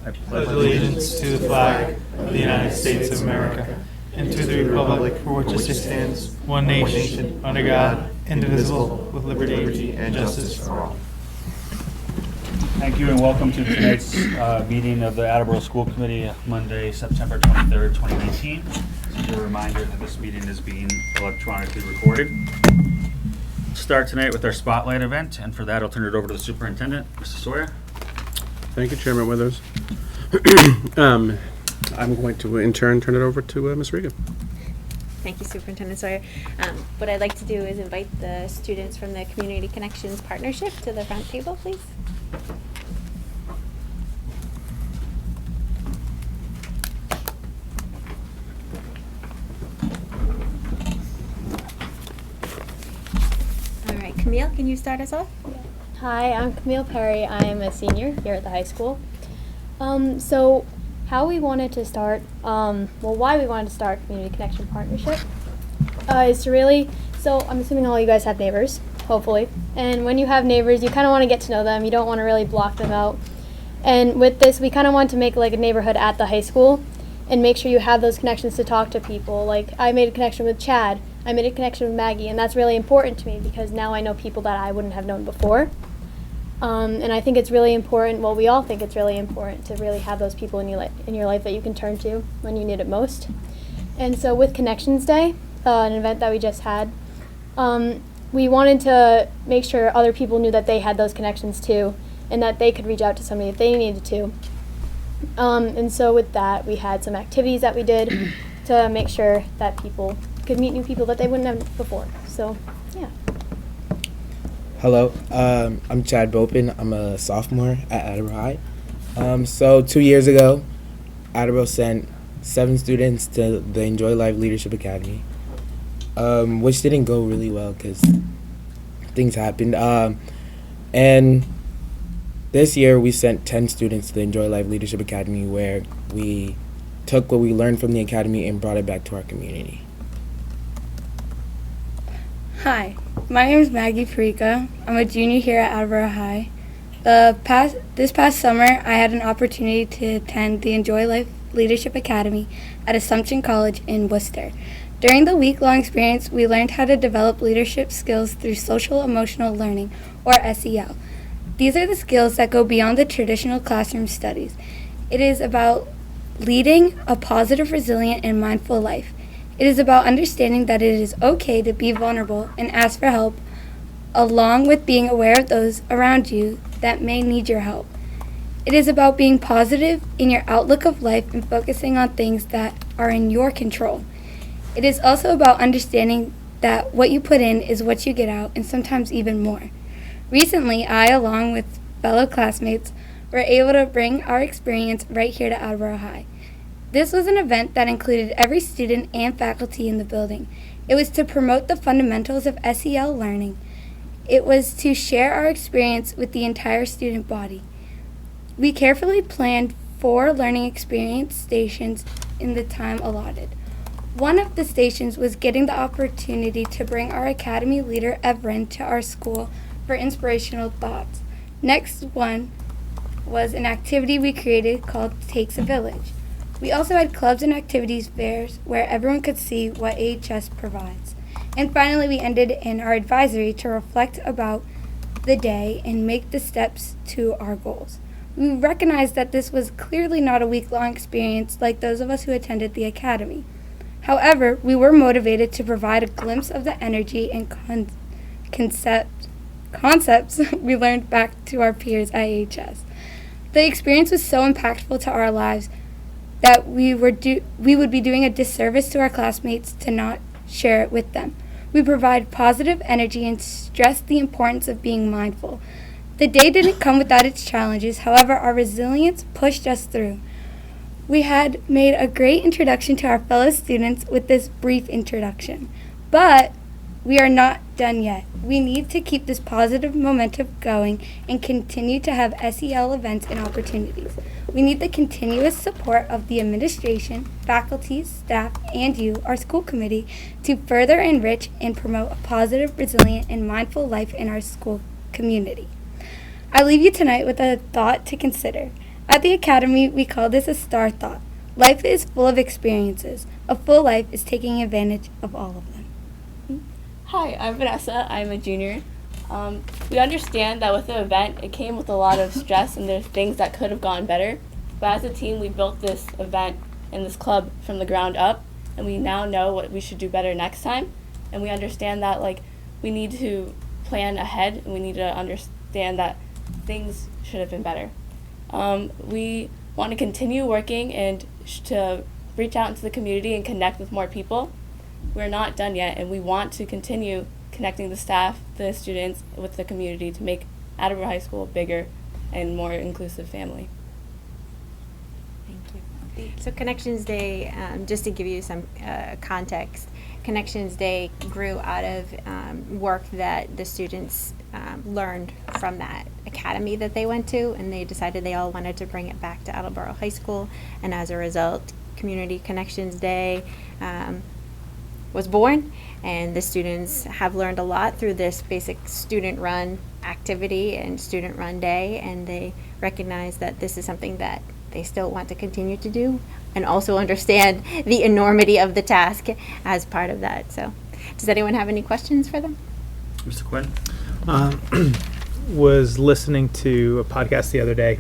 I pledge allegiance to the flag of the United States of America and to the republic for which it stands, one nation, under God, indivisible, with liberty and justice for all. Thank you and welcome to tonight's meeting of the Attleboro School Committee, Monday, September 23rd, 2019. Just a reminder that this meeting is being electronically recorded. We'll start tonight with our spotlight event, and for that I'll turn it over to the superintendent, Mr. Sawyer. Thank you, Chairman Withers. I'm going to, in turn, turn it over to Ms. Regan. Thank you, Superintendent Sawyer. What I'd like to do is invite the students from the Community Connections Partnership to the front table, please. All right, Camille, can you start us off? Hi, I'm Camille Perry. I am a senior here at the high school. So how we wanted to start, why we wanted to start Community Connection Partnership is to really, so I'm assuming all you guys have neighbors, hopefully. And when you have neighbors, you kind of want to get to know them. You don't want to really block them out. And with this, we kind of want to make like a neighborhood at the high school and make sure you have those connections to talk to people. Like I made a connection with Chad. I made a connection with Maggie, and that's really important to me because now I know people that I wouldn't have known before. And I think it's really important, well, we all think it's really important to really have those people in your life that you can turn to when you need it most. And so with Connections Day, an event that we just had, we wanted to make sure other people knew that they had those connections too, and that they could reach out to somebody if they needed to. And so with that, we had some activities that we did to make sure that people could meet new people that they wouldn't have before. So, yeah. Hello, I'm Chad Bopin. I'm a sophomore at Attleboro High. So 2 years ago, Attleboro sent 7 students to the Enjoy Life Leadership Academy, which didn't go really well because things happened. And this year, we sent 10 students to the Enjoy Life Leadership Academy, where we took what we learned from the academy and brought it back to our community. Hi, my name is Maggie Parika. I'm a junior here at Attleboro High. This past summer, I had an opportunity to attend the Enjoy Life Leadership Academy at Assumption College in Worcester. During the week-long experience, we learned how to develop leadership skills through social emotional learning, or SEL. These are the skills that go beyond the traditional classroom studies. It is about leading a positive, resilient, and mindful life. It is about understanding that it is okay to be vulnerable and ask for help, along with being aware of those around you that may need your help. It is about being positive in your outlook of life and focusing on things that are in your control. It is also about understanding that what you put in is what you get out, and sometimes even more. Recently, I, along with fellow classmates, were able to bring our experience right here to Attleboro High. This was an event that included every student and faculty in the building. It was to promote the fundamentals of SEL learning. It was to share our experience with the entire student body. We carefully planned 4 learning experience stations in the time allotted. One of the stations was getting the opportunity to bring our academy leader, Evren, to our school for inspirational thoughts. Next one was an activity we created called Takes a Village. We also had clubs and activities fairs where everyone could see what AHS provides. And finally, we ended in our advisory to reflect about the day and make the steps to our goals. We recognized that this was clearly not a week-long experience like those of us who attended the academy. However, we were motivated to provide a glimpse of the energy and concepts we learned back to our peers at AHS. The experience was so impactful to our lives that we would be doing a disservice to our classmates to not share it with them. We provide positive energy and stress the importance of being mindful. The day didn't come without its challenges, however, our resilience pushed us through. We had made a great introduction to our fellow students with this brief introduction, but we are not done yet. We need to keep this positive momentum going and continue to have SEL events and opportunities. We need the continuous support of the administration, faculty, staff, and you, our school committee, to further enrich and promote a positive, resilient, and mindful life in our school community. I leave you tonight with a thought to consider. At the Academy, we call this a star thought. Life is full of experiences. A full life is taking advantage of all of them. Hi, I'm Vanessa. I'm a junior. We understand that with the event, it came with a lot of stress and there's things that could have gone better. But as a team, we built this event and this club from the ground up, and we now know what we should do better next time. And we understand that we need to plan ahead, and we need to understand that things should have been better. We want to continue working and to reach out into the community and connect with more people. we're not done yet, and we want to continue connecting the staff, the students, with the community to make Attleboro High School a bigger and more inclusive family. Thank you. So Connections Day, just to give you some context, Connections Day grew out of work that the students learned from that academy that they went to, and they decided they all wanted to bring it back to Attleboro High School, and as a result, Community Connections Day was born, and the students have learned a lot through this basic student-run activity and student-run day, and they recognize that this is something that they still want to continue to do and also understand the enormity of the task as part of that. So does anyone have any questions for them? Mr. Quinn? Was listening to a podcast the other day,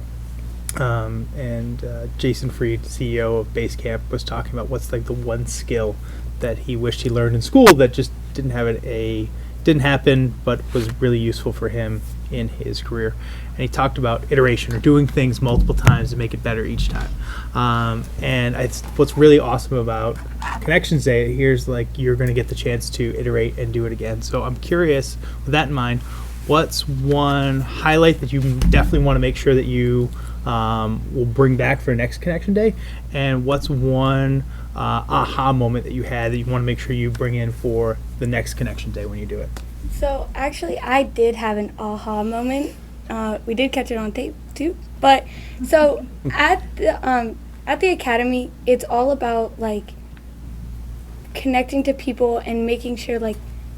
and Jason Fried, CEO of Basecamp, was talking about what's like the one skill that he wished he learned in school that just didn't happen, but was really useful for him in his career. And he talked about iteration, or doing things multiple times to make it better each time. And it's what's really awesome about Connections Day. Here's like you're going to get the chance to iterate and do it again. So I'm curious, with that in mind, what's one highlight that you definitely want to make sure that you will bring back for next Connection Day, and what's one aha moment that you had that you want to make sure you bring in for the next Connection Day when you do it? So actually, I did have an aha moment. We did catch it on tape too. But so at the academy, it's all about like connecting to people and making sure like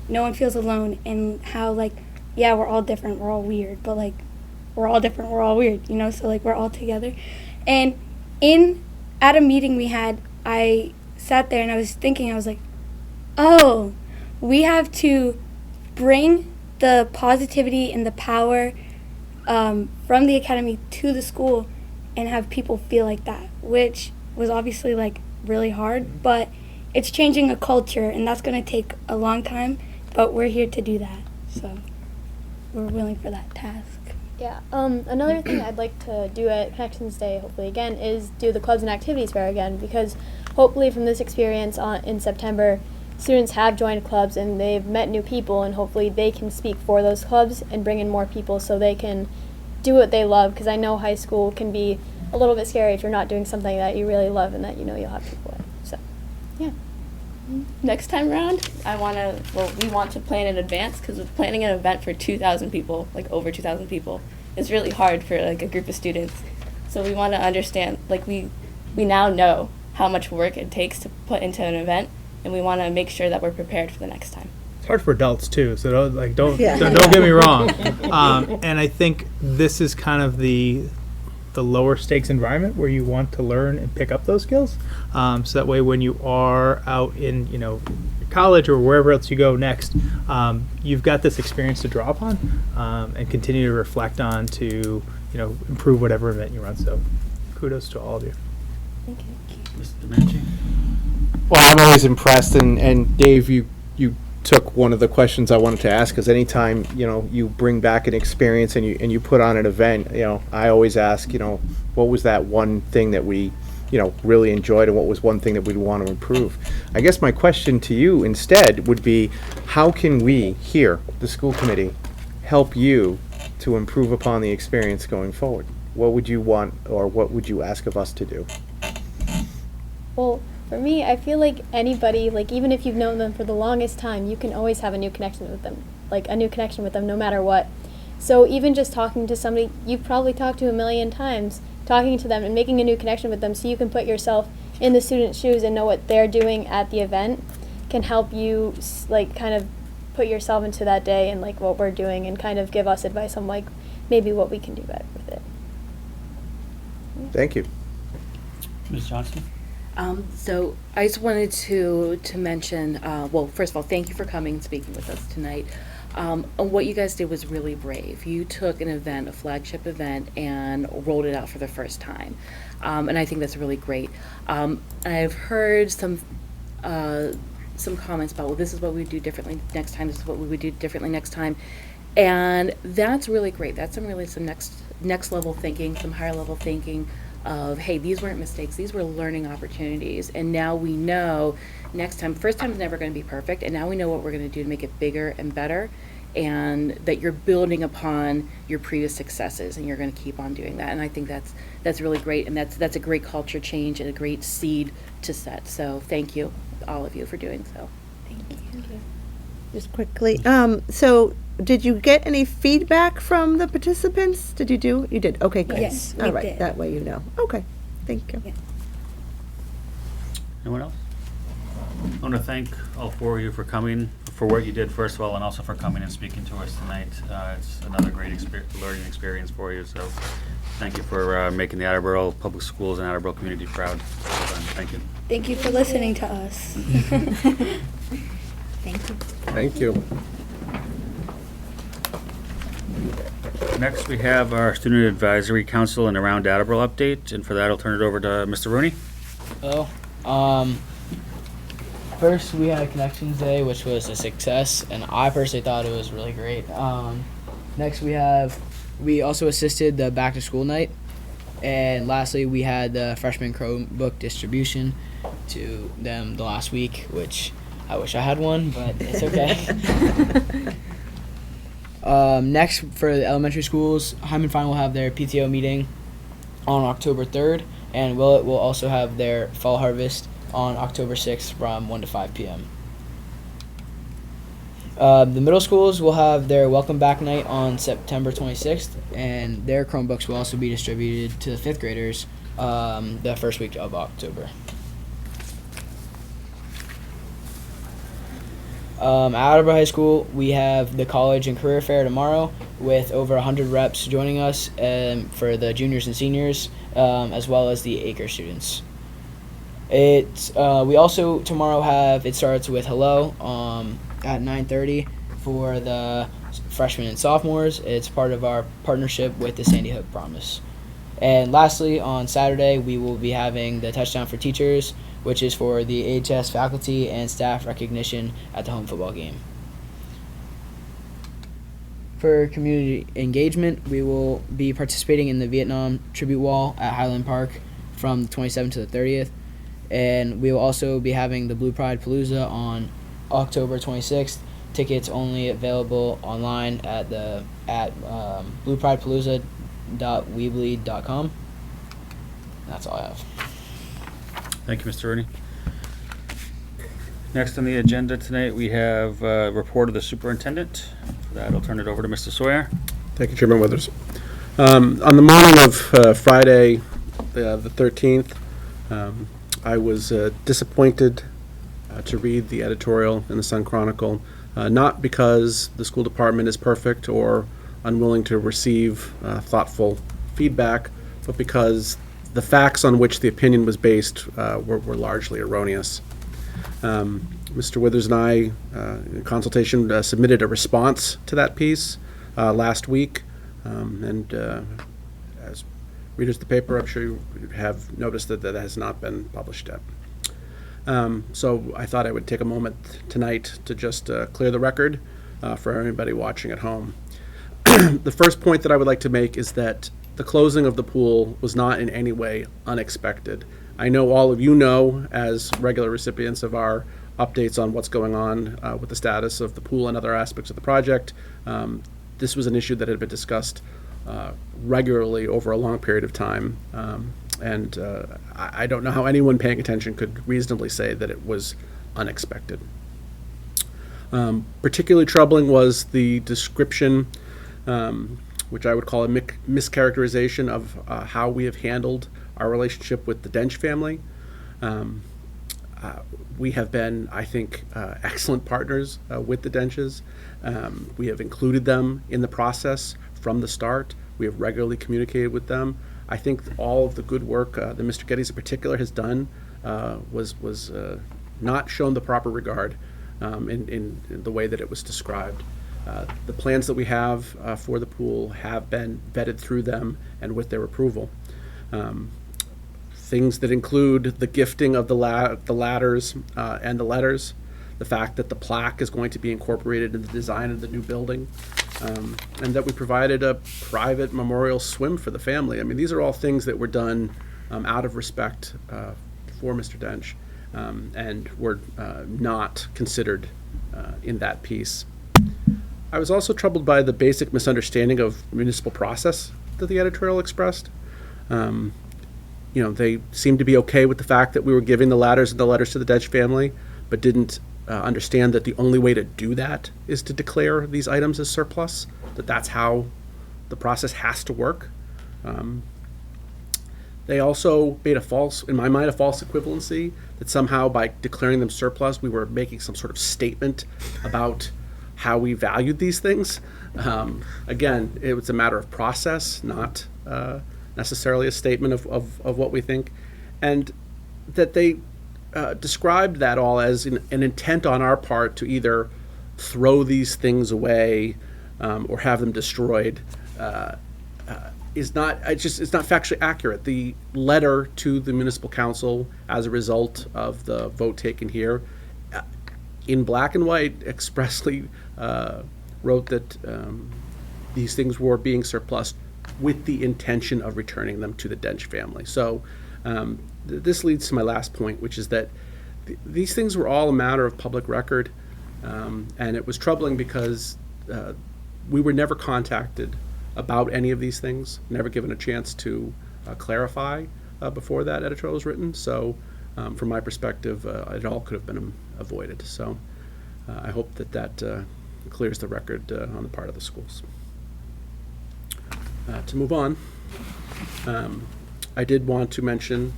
no one feels alone, and how like, yeah, we're all different, we're all weird, but like we're all different, we're all weird, you know. So like we're all together. And at a meeting we had, I sat there and I was thinking, I was like, oh, we have to bring the positivity and the power from the academy to the school and have people feel like that, which was obviously like really hard, but it's changing a culture, and that's going to take a long time, but we're here to do that, so we're willing for that task. Yeah. Another thing I'd like to do at Connections Day, hopefully again, is do the clubs and activities fair again, because hopefully from this experience in September, students have joined clubs and they've met new people, and hopefully they can speak for those clubs and bring in more people so they can do what they love, because I know high school can be a little bit scary if you're not doing something that you really love and that you know you'll have people in. So, yeah. Next time around, we want to plan in advance, because planning an event for 2,000 people, like over 2,000 people, is really hard for like a group of students. So we want to understand, like we now know how much work it takes to put into an event, and we want to make sure that we're prepared for the next time. It's hard for adults too, so don't get me wrong. And I think this is kind of the lower stakes environment where you want to learn and pick up those skills. So that way, when you are out in college or wherever else you go next, you've got this experience to draw upon and continue to reflect on to improve whatever event you run. So kudos to all of you. Thank you. Mr. Manchi? Well, I'm always impressed, and Dave, you took one of the questions I wanted to ask, because anytime you bring back an experience and you put on an event, I always ask, what was that one thing that we really enjoyed, and what was one thing that we'd want to improve? I guess my question to you instead would be, how can we here, the school committee, help you to improve upon the experience going forward? What would you want, or what would you ask of us to do? Well, for me, I feel like anybody, like even if you've known them for the longest time, you can always have a new connection with them, no matter what. So even just talking to somebody you've probably talked to a million times, talking to them and making a new connection with them so you can put yourself in the student's shoes and know what they're doing at the event can help you kind of put yourself into that day and like what we're doing, and kind of give us advice on like maybe what we can do better with it. Thank you. Ms. Johnson? So I just wanted to mention, well, first of all, thank you for coming and speaking with us tonight. What you guys did was really brave. You took an event, a flagship event, and rolled it out for the first time. And I think that's really great. I've heard some comments about, well, this is what we would do differently next time, this is what we would do differently next time. And that's really great. That's some next level thinking, some higher level thinking. of, hey, these weren't mistakes, these were learning opportunities. And now we know next time, first time is never going to be perfect, and now we know what we're going to do to make it bigger and better, and that you're building upon your previous successes, and you're going to keep on doing that. And I think that's really great, and that's a great culture change and a great seed to set. So thank you, all of you, for doing so. Just quickly, so did you get any feedback from the participants? Did you do? You did. Okay, good. Yes, we All right, did. that way you know. Okay, thank you. Yeah. Anyone else? I want to thank all four of you for coming, for what you did, first of all, and also for coming and speaking to us tonight. It's another great learning experience for you, so thank you for making the Attleboro Public Schools and Attleboro community proud. Well done. Thank you. Thank you for listening to us. Thank you. Thank you. Next, we have our Student Advisory Council and Around Attleboro update, and for that, I'll turn it over to Mr. Rooney. First we had Connections Day, which was a success, and I personally thought it was really great. Next we also assisted the back to school night, and lastly we had the freshman Chromebook distribution to them the last week, which I wish I had one, but it's okay. Next, for the elementary schools, Hyman Fine will have their PTO meeting on October 3rd, and Willett will also have their fall harvest on October 6th from 1 to 5 p.m. The middle schools will have their welcome back night on September 26th, and their Chromebooks will also be distributed to the 5th graders the first week of October. At Attleboro High School, we have the College and Career Fair tomorrow with over 100 reps joining us for the juniors and seniors, as well as the Acre students. We also tomorrow it starts with Hello at 9:30 for the freshmen and sophomores. It's part of our partnership with the Sandy Hook Promise. And lastly, on Saturday, we will be having the Touchdown for Teachers, which is for the AHS faculty and staff recognition at the home football game. For community engagement, we will be participating in the Vietnam Tribute Wall at Highland Park from the 27th to the 30th. And we will also be having the Blue Pride Palooza on October 26th. Tickets only available online at bluepridepalooza.weebly.com. That's all I have. Thank you, Mr. Rooney. Next on the agenda tonight, we have a report of the superintendent. For that, I'll turn it over to Mr. Sawyer. Thank you, Chairman Withers. On the morning of Friday, the 13th, I was disappointed to read the editorial in the Sun Chronicle, not because the school department is perfect or unwilling to receive thoughtful feedback, but because the facts on which the opinion was based were largely erroneous. Mr. Withers and I, in consultation, submitted a response to that piece last week, and as readers of the paper, I'm sure you have noticed that that has not been published yet. So I thought I would take a moment tonight to just clear the record for everybody watching at home. The first point that I would like to make is that the closing of the pool was not in any way unexpected. I know all of you know, as regular recipients of our updates on what's going on with the status of the pool and other aspects of the project, this was an issue that had been discussed regularly over a long period of time. And I don't know how anyone paying attention could reasonably say that it was unexpected. Particularly troubling was the description, which I would call a mischaracterization of how we have handled our relationship with the Dench family. We have been, I think, excellent partners with the Denches. We have included them in the process from the start. We have regularly communicated with them. I think all of the good work that Mr. Geddes in particular has done was not shown the proper regard in the way that it was described. The plans that we have for the pool have been vetted through them and with their approval. Things that include the gifting of the ladders and the letters, the fact that the plaque is going to be incorporated in the design of the new building, and that we provided a private memorial swim for the family. I mean, these are all things that were done out of respect for Mr. Dench, and were not considered in that piece. I was also troubled by the basic misunderstanding of municipal process that the editorial expressed. They seemed to be okay with the fact that we were giving the letters to the Dench family, but didn't understand that the only way to do that is to declare these items as surplus, that's how the process has to work. They also made in my mind, a false equivalency that somehow by declaring them surplus, we were making some sort of statement about how we valued these things. Again, it was a matter of process, not necessarily a statement of what we think. And that they described that all as an intent on our part to either throw these things away or have them destroyed is not, it's not factually accurate. The letter to the municipal council as a result of the vote taken here, in black and white, expressly wrote that these things were being surplused with the intention of returning them to the Dench family. So this leads to my last point, which is that these things were all a matter of public record, and it was troubling because we were never contacted about any of these things, never given a chance to clarify before that editorial was written. So from my perspective, it all could have been avoided. So I hope that clears the record on the part of the schools. To move on, I did want to mention,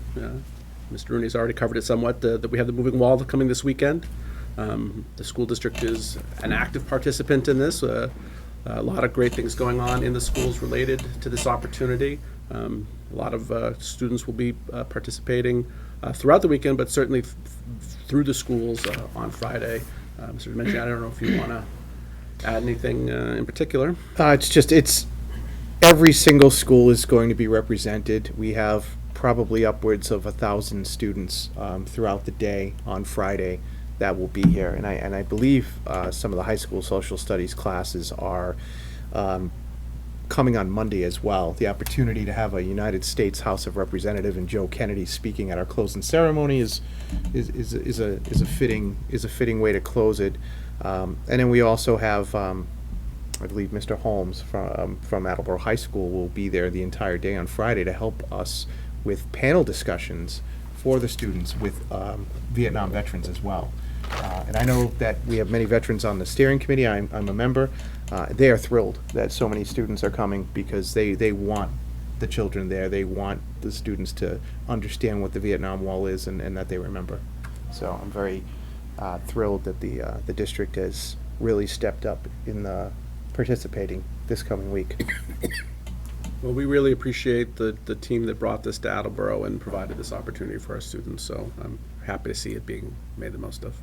Mr. Rooney's already covered it somewhat, that we have the moving wall coming this weekend. The school district is an active participant in this. A lot of great things going on in the schools related to this opportunity. A lot of students will be participating throughout the weekend, but certainly through the schools on Friday. Mr. Menchie, I don't know if you want to add anything in particular. It's every single school is going to be represented. We have probably upwards of 1,000 students throughout the day on Friday that will be here, and I believe some of the high school social studies classes are coming on Monday as well. The opportunity to have a United States House of Representative and Joe Kennedy speaking at our closing ceremony is a fitting way to close it. And then we also have I believe Mr. Holmes from Attleboro High School will be there the entire day on Friday to help us with panel discussions for the students with Vietnam veterans as well. And I know that we have many veterans on the steering committee. I'm a member. They are thrilled that so many students are coming because they want the children there. They want the students to understand what the Vietnam Wall is and that they remember. So I'm very thrilled that the district has really stepped up in participating this coming week. Well, we really appreciate the team that brought this to Attleboro and provided this opportunity for our students, so I'm happy to see it being made the most of.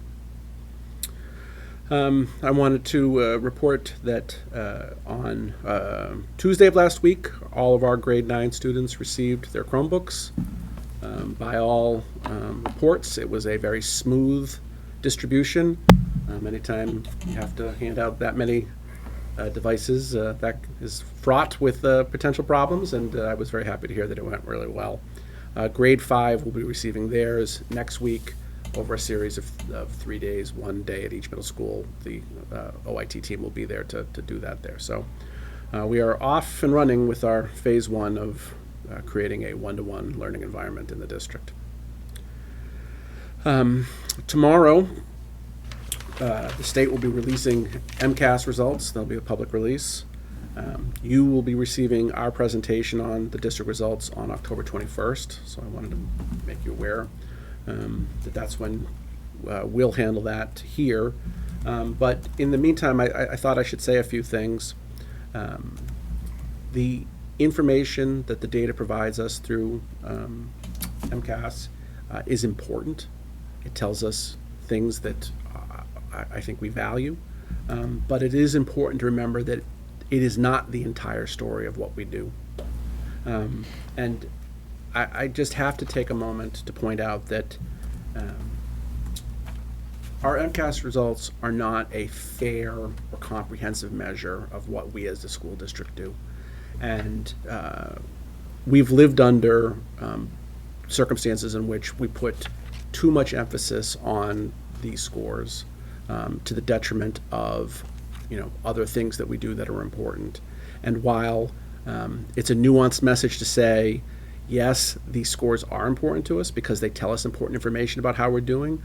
I wanted to report that on Tuesday of last week, all of our grade 9 students received their Chromebooks. By all reports, it was a very smooth distribution. Anytime you have to hand out that many devices, that is fraught with potential problems, and I was very happy to hear that it went really well. Grade 5 will be receiving theirs next week over a series of 3 days, 1 day at each middle school. The OIT team will be there to do that there. So we are off and running with our phase 1 of creating a one-to-one learning environment in the district. Tomorrow, the state will be releasing MCAS results. There'll be a public release. You will be receiving our presentation on the district results on October 21st, so I wanted to make you aware that that's when we'll handle that here. But in the meantime, I thought I should say a few things. The information that the data provides us through MCAS is important. It tells us things that I think we value, but it is important to remember that it is not the entire story of what we do. And I just have to take a moment to point out that our MCAS results are not a fair or comprehensive measure of what we as the school district do. And we've lived under circumstances in which we put too much emphasis on these scores to the detriment of other things that we do that are important. And while it's a nuanced message to say, yes, these scores are important to us because they tell us important information about how we're doing,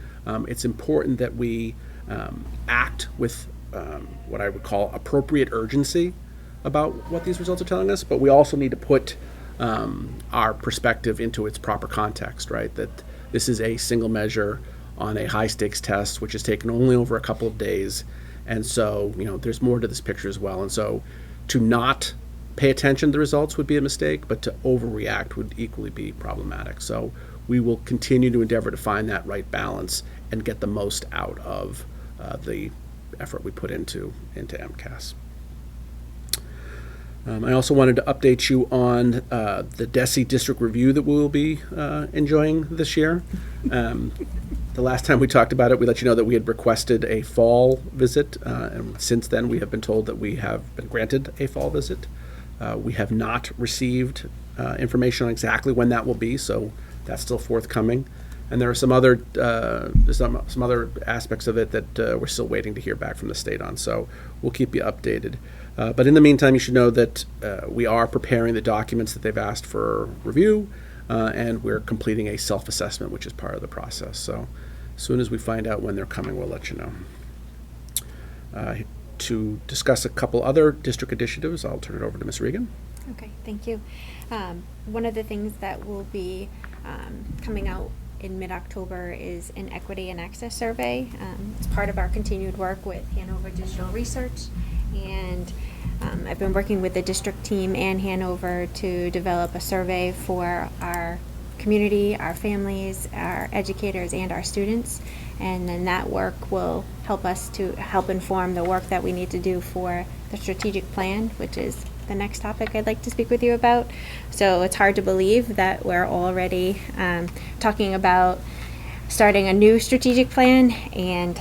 it's important that we act with what I would call appropriate urgency about what these results are telling us, but we also need to put our perspective into its proper context, right? That this is a single measure on a high stakes test, which is taken only over a couple of days. And so, there's more to this picture as well. And so to not pay attention to the results would be a mistake, but to overreact would equally be problematic. So we will continue to endeavor to find that right balance and get the most out of the effort we put into MCAS. I also wanted to update you on the DESE district review that we will be enjoying this year. The last time we talked about it, we let you know that we had requested a fall visit, and since then we have been told that we have been granted a fall visit. We have not received information on exactly when that will be, so that's still forthcoming. And there are some other some other aspects of it that we're still waiting to hear back from the state on. So we'll keep you updated. But in the meantime, you should know that we are preparing the documents that they've asked for review, and we're completing a self-assessment, which is part of the process. So as soon as we find out when they're coming, we'll let you know. To discuss a couple other district initiatives, I'll turn it over to Ms. Regan. Okay, thank you. One of the things that will be coming out in mid-October is an equity and access survey. It's part of our continued work with Hanover Digital Research, and I've been working with the district team and Hanover to develop a survey for our community, our families, our educators, and our students. And then that work will help us to help inform the work that we need to do for the strategic plan, which is the next topic I'd like to speak with you about. So it's hard to believe that we're already talking about starting a new strategic plan, and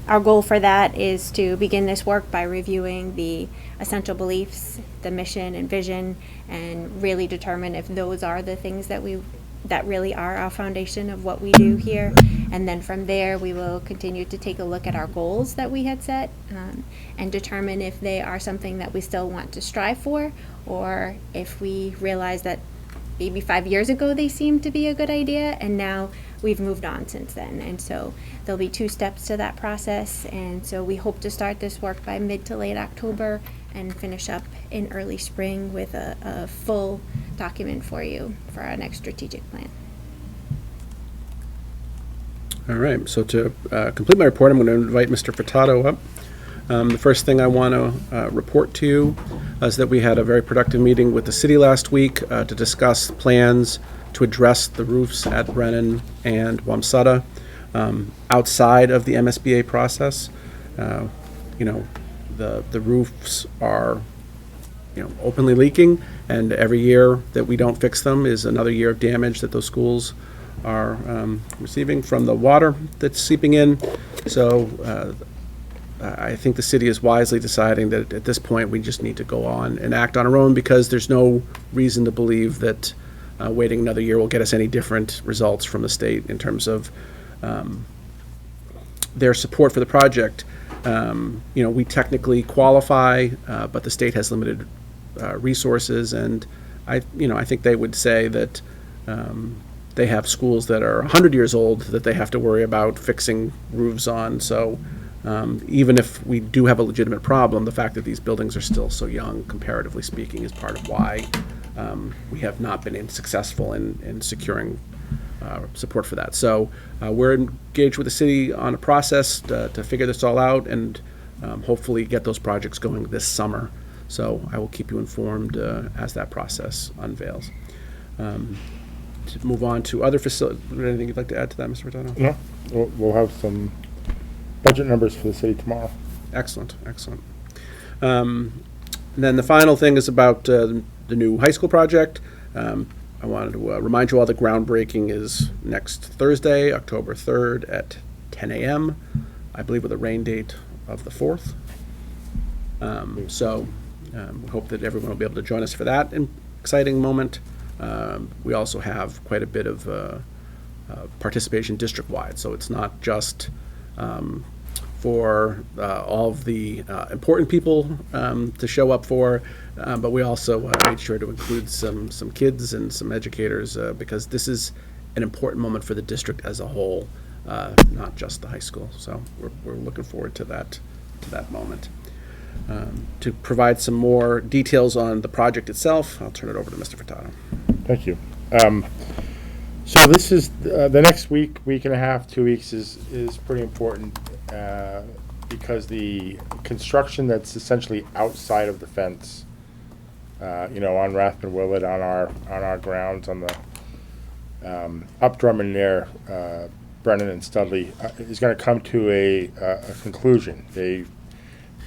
our goal for that is to begin this work by reviewing the essential beliefs, the mission and vision, and really determine if those are the things that really are our foundation of what we do here. And then from there, we will continue to take a look at our goals that we had set and determine if they are something that we still want to strive for, or if we realize that maybe 5 years ago they seemed to be a good idea and now we've moved on since then. And so there'll be 2 steps to that process. And so we hope to start this work by mid to late October and finish up in early spring with a full document for you for our next strategic plan. All right, so to complete my report, I'm going to invite Mr. Furtado up. The first thing I want to report to you is that we had a very productive meeting with the city last week to discuss plans to address the roofs at Brennan and Wamsutta outside of the MSBA process. The roofs are openly leaking, and every year that we don't fix them is another year of damage that those schools are receiving from the water that's seeping in. So I think the city is wisely deciding that at this point we just need to go on and act on our own, because there's no reason to believe that waiting another year will get us any different results from the state in terms of their support for the project. We technically qualify, but the state has limited resources, and I think they would say that they have schools that are 100 years old that they have to worry about fixing roofs on. So even if we do have a legitimate problem, the fact that these buildings are still so young, comparatively speaking, is part of why we have not been successful in securing support for that. So we're engaged with the city on a process to figure this all out and hopefully get those projects going this summer. So I will keep you informed as that process unveils. To move on to other facilities, anything you'd like to add to that, Mr. Furtado? No, we'll have some budget numbers for the city tomorrow. Excellent, excellent. And then the final thing is about the new high school project. I wanted to remind you all that groundbreaking is next Thursday, October 3rd at 10 a.m., I believe with a rain date of the 4th. We hope that everyone will be able to join us for that exciting moment. We also have quite a bit of participation district-wide, so it's not just for all of the important people to show up for, but we also made sure to include some kids and some educators because this is an important moment for the district as a whole, not just the high school. So we're looking forward to that moment. To provide some more details on the project itself, I'll turn it over to Mr. Furtado. Thank you. So this is, the next week and a half, 2 weeks is pretty important because the construction that's essentially outside of the fence, on Rathman Willett, on our grounds, on the up Drummond near Brennan and Studley, is going to come to a conclusion. They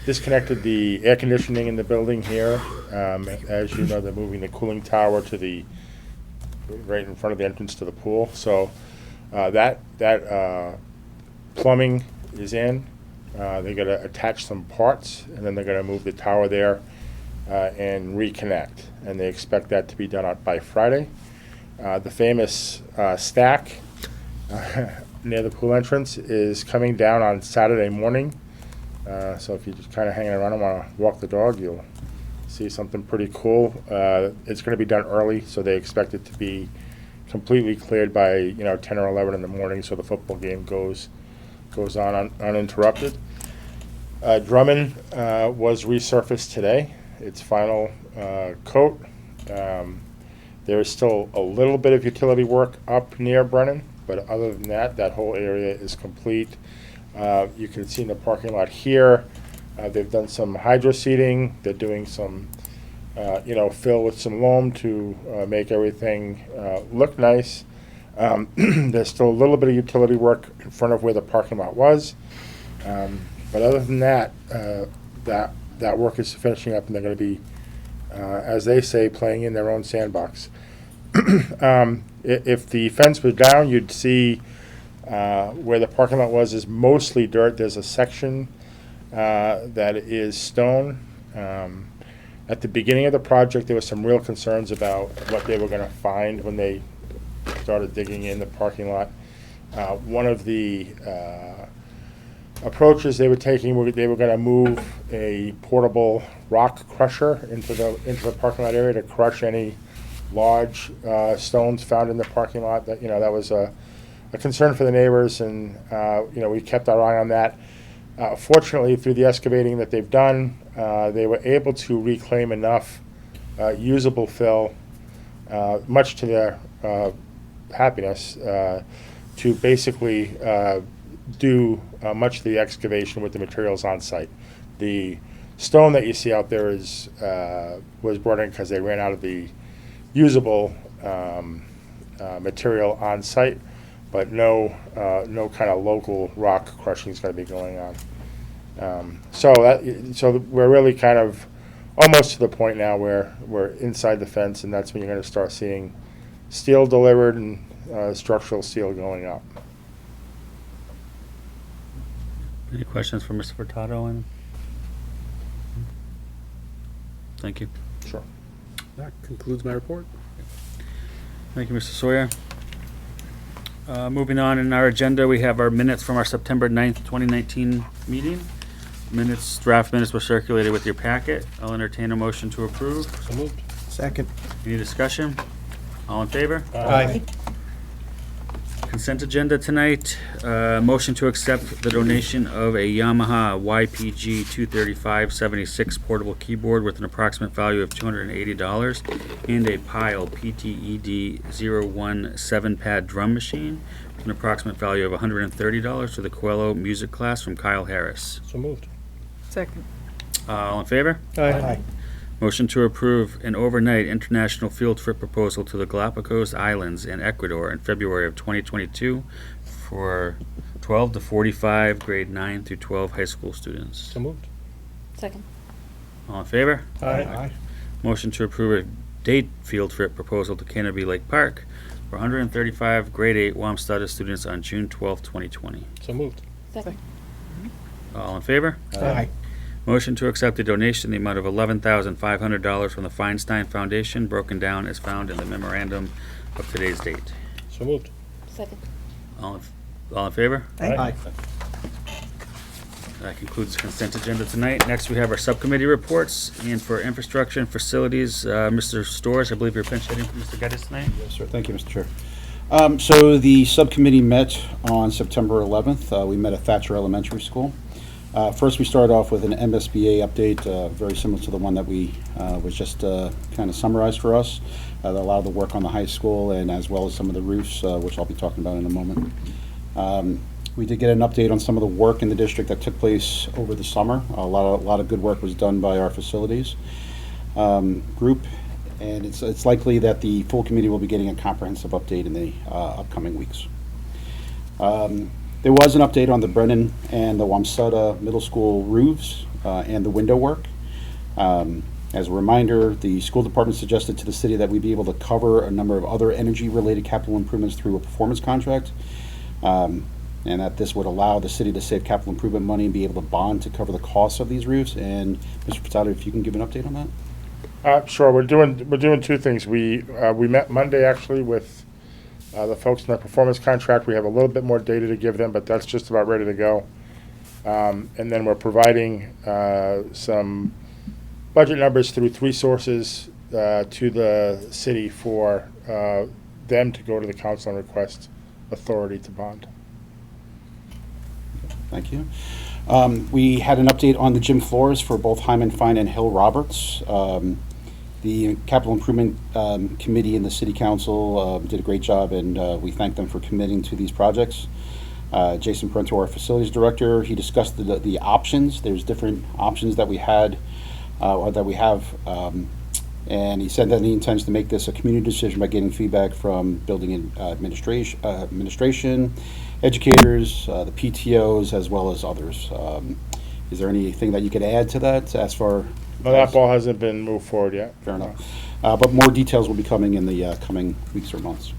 disconnected the air conditioning in the building here. As you know, they're moving the cooling tower to right in front of the entrance to the pool. So that plumbing is in. They're going to attach some parts, and then they're going to move the tower there and reconnect. And they expect that to be done by Friday. The famous stack near the pool entrance is coming down on Saturday morning. So if you're just kind of hanging around and want to walk the dog, you'll see something pretty cool. It's going to be done early, so they expect it to be completely cleared by 10 or 11 in the morning, so the football game goes on uninterrupted. Drummond was resurfaced today. Its final coat. There is still a little bit of utility work up near Brennan, but other than that whole area is complete. You can see in the parking lot here, they've done some hydro seeding. They're doing some, fill with some loam to make everything look nice. There's still a little bit of utility work in front of where the parking lot was. But other than that, that work is finishing up, and they're going to be, as they say, playing in their own sandbox. If the fence was down, you'd see where the parking lot was is mostly dirt. There's a section that is stone. At the beginning of the project, there was some real concerns about what they were going to find when they started digging in the parking lot. One of the approaches they were taking, they were going to move a portable rock crusher into the parking lot area to crush any large stones found in the parking lot. That was a concern for the neighbors, and we kept our eye on that. Fortunately, through the excavating that they've done, they were able to reclaim enough usable fill, much to their happiness, to basically do much of the excavation with the materials on site. The stone that you see out there was brought in because they ran out of the usable material on site, but no kind of local rock crushing is going to be going on. So we're really kind of almost to the point now where we're inside the fence, and that's when you're going to start seeing steel delivered and structural steel going up. Any questions for Mr. Furtado? Thank you. Sure. That concludes my report. Thank you, Mr. Sawyer. Moving on in our agenda, we have our minutes from our September 9th, 2019 meeting. Draft minutes were circulated with your packet. I'll entertain a motion to approve. So moved. Second. Any discussion? All in favor? Aye. Consent agenda tonight. Motion to accept the donation of a Yamaha YPG 235-76 portable keyboard with an approximate value of $280 and a Pile PTED 017 pad drum machine with an approximate value of $130 to the Coelho music class from Kyle Harris. So moved. Second. All in favor? Aye. Motion to approve an overnight international field trip proposal to the Galapagos Islands in Ecuador in February of 2022 for 12 to 45 grade 9 through 12 high school students. So moved. Second. All in favor? Aye. Motion to approve a date field trip proposal to Canterbury Lake Park for 135 grade 8 Wamsutta students on June 12, 2020. So moved. Second. All in favor? Aye. Motion to accept a donation in the amount of $11,500 from the Feinstein Foundation, broken down as found in the memorandum of today's date. So moved. Second. All in favor? Aye. That concludes the consent agenda tonight. Next, we have our subcommittee reports, and for infrastructure and facilities, Mr. Storrs, I believe you're pinch hitting for Mr. Geddes tonight? Yes, sir. Thank you, Mr. Chair. So the subcommittee met on September 11th. We met at Thatcher Elementary School. First, we started off with an MSBA update, very similar to the one that we was just kind of summarized for us. A lot of the work on the high school and as well as some of the roofs, which I'll be talking about in a moment. We did get an update on some of the work in the district that took place over the summer. A lot of good work was done by our facilities group, and it's likely that the full committee will be getting a comprehensive update in the upcoming weeks. There was an update on the Brennan and the Wamsutta Middle School roofs and the window work. As a reminder, the school department suggested to the city that we be able to cover a number of other energy-related capital improvements through a performance contract, and that this would allow the city to save capital improvement money and be able to bond to cover the costs of these roofs. And Mr. Furtado, if you can give an update on that. Sure. We're doing two things. We met Monday actually with the folks in the performance contract. We have a little bit more data to give them, but that's just about ready to go. And then we're providing some budget numbers through three sources to the city for them to go to the council and request authority to bond. Thank you. We had an update on the gym floors for both Hyman Fine and Hill Roberts. The Capital Improvement Committee and the City Council did a great job, and we thank them for committing to these projects. Jason Parento, our Facilities Director, he discussed the options. There's different options that we had, or that we have, and he said that he intends to make this a community decision by getting feedback from building administration, educators, the PTOs, as well as others. Is there anything that you could add to that as far? No, that ball hasn't been moved forward yet. Fair enough. But more details will be coming in the coming weeks or months.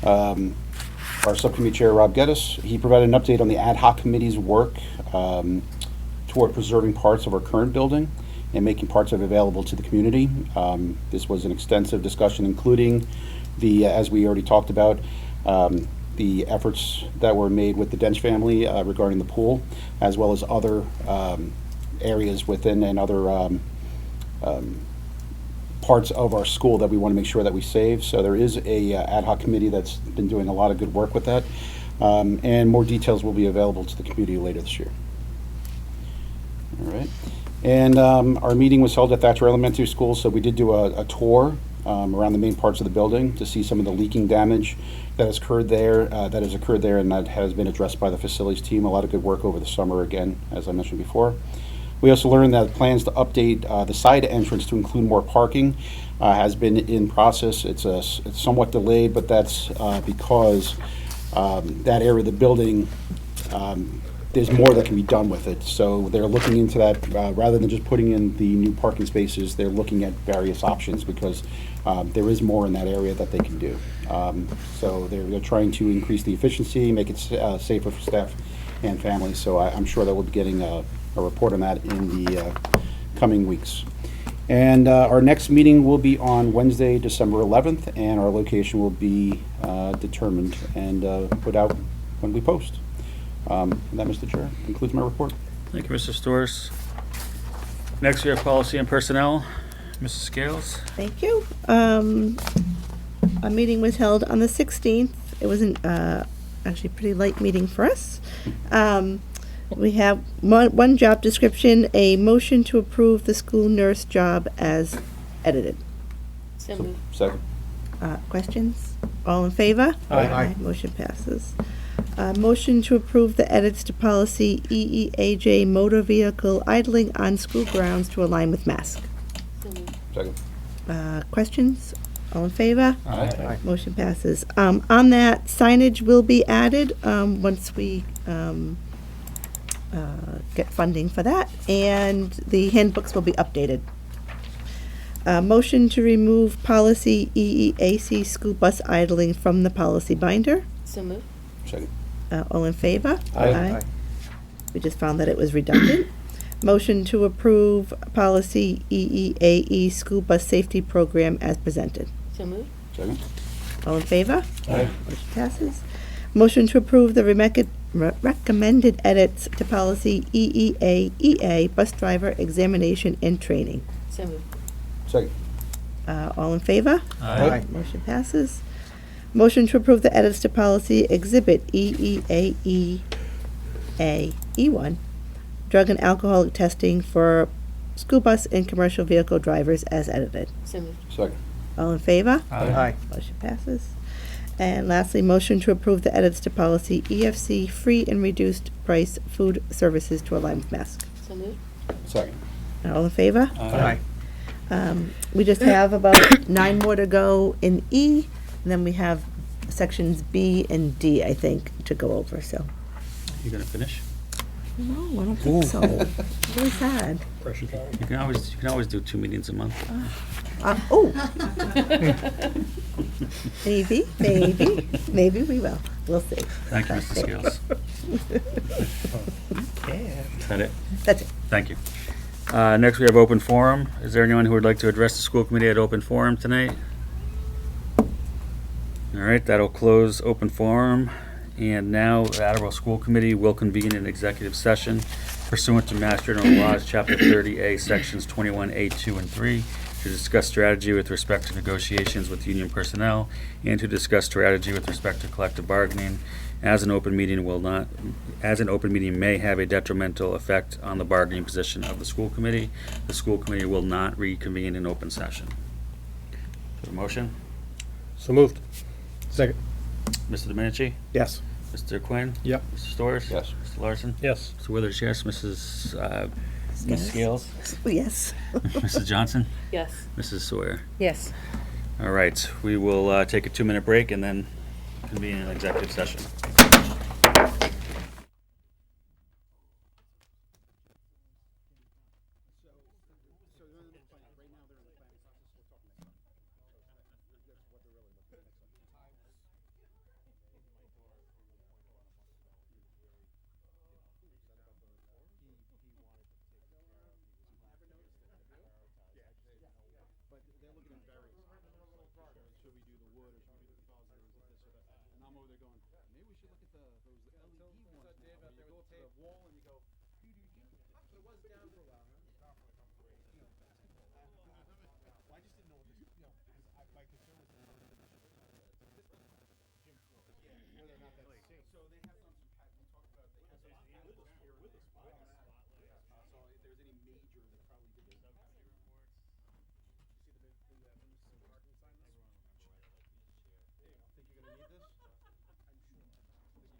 Our subcommittee chair, Rob Geddes, he provided an update on the ad hoc committee's work toward preserving parts of our current building and making parts of it available to the community. This was an extensive discussion, including the, as we already talked about, the efforts that were made with the Dench family regarding the pool, as well as other areas within and other parts of our school that we want to make sure that we save. So there is a ad hoc committee that's been doing a lot of good work with that, and more details will be available to the community later this year. All right. And our meeting was held at Thatcher Elementary School, so we did do a tour around the main parts of the building to see some of the leaking damage that has occurred there, and that has been addressed by the facilities team. A lot of good work over the summer, again, as I mentioned before. We also learned that plans to update the side entrance to include more parking has been in process. It's somewhat delayed, but that's because that area of the building, there's more that can be done with it. So they're looking into that, rather than just putting in the new parking spaces, they're looking at various options because there is more in that area that they can do. So they're trying to increase the efficiency, make it safer for staff and families. So I'm sure that we'll be getting a report on that in the coming weeks. And our next meeting will be on Wednesday, December 11th, and our location will be determined and put out when we post. And that, Mr. Chair, concludes my report. Thank you, Mr. Storrs. Next, we have policy and personnel. Mrs. Scales. Thank you. A meeting was held on the 16th. It was actually a pretty light meeting for us. We have one job description, a motion to approve the school nurse job as edited. So Second. Questions? All in favor? Aye. Motion passes. Motion to approve the edits to policy EEAJ motor vehicle idling on school grounds to align with mask. Second. Questions? All in favor? Aye. Motion passes. On that, signage will be added once we get funding for that, and the handbooks will be updated. Motion to remove policy EEAC school bus idling from the policy binder. So moved. Second. All in favor? Aye. We just found that it was redundant. Motion to approve policy EEAE school bus safety program as presented. So moved. Second. All in favor? Aye. Motion passes. Motion to approve the recommended edits to policy EEAEA bus driver examination and training. So moved. Second. All in favor? Aye. Motion passes. Motion to approve the edits to policy exhibit EEAEA E1 drug and alcohol testing for school bus and commercial vehicle drivers as edited. So moved. Second. All in favor? Aye. Motion passes. And lastly, motion to approve the edits to policy EFC free and reduced price food services to align with mask. So moved. Second. All in favor? Aye. We just have about 9 more to go in E, and then we have sections B and D, I think, to go over, so. You gonna finish? No, I don't think so. Really sad. You can always do 2 meetings a month. Oh. Maybe we will. We'll see. Thank you, Mr. Scales. Is that it? That's it. Thank you. Next, we have open forum. Is there anyone who would like to address the school committee at open forum tonight? All right, that'll close open forum. And now, the Attleboro School Committee will convene an executive session pursuant to Mass General Laws, Chapter 30A, Sections 21A, 2, and 3, to discuss strategy with respect to negotiations with union personnel and to discuss strategy with respect to collective bargaining. As an open meeting may have a detrimental effect on the bargaining position of the school committee, the school committee will not reconvene in open session. So, motion? So moved. Second. Mr. Domenici? Yes. Mr. Quinn? Yep. Mr. Storrs? Yes. Mr. Larson? Yes. Mr. Withers, yes. Mrs. Ms. Scales? Yes. Mrs. Johnson? Yes. Mrs. Sawyer? Yes. All right, we will take a 2-minute break and then convene an executive session. So they have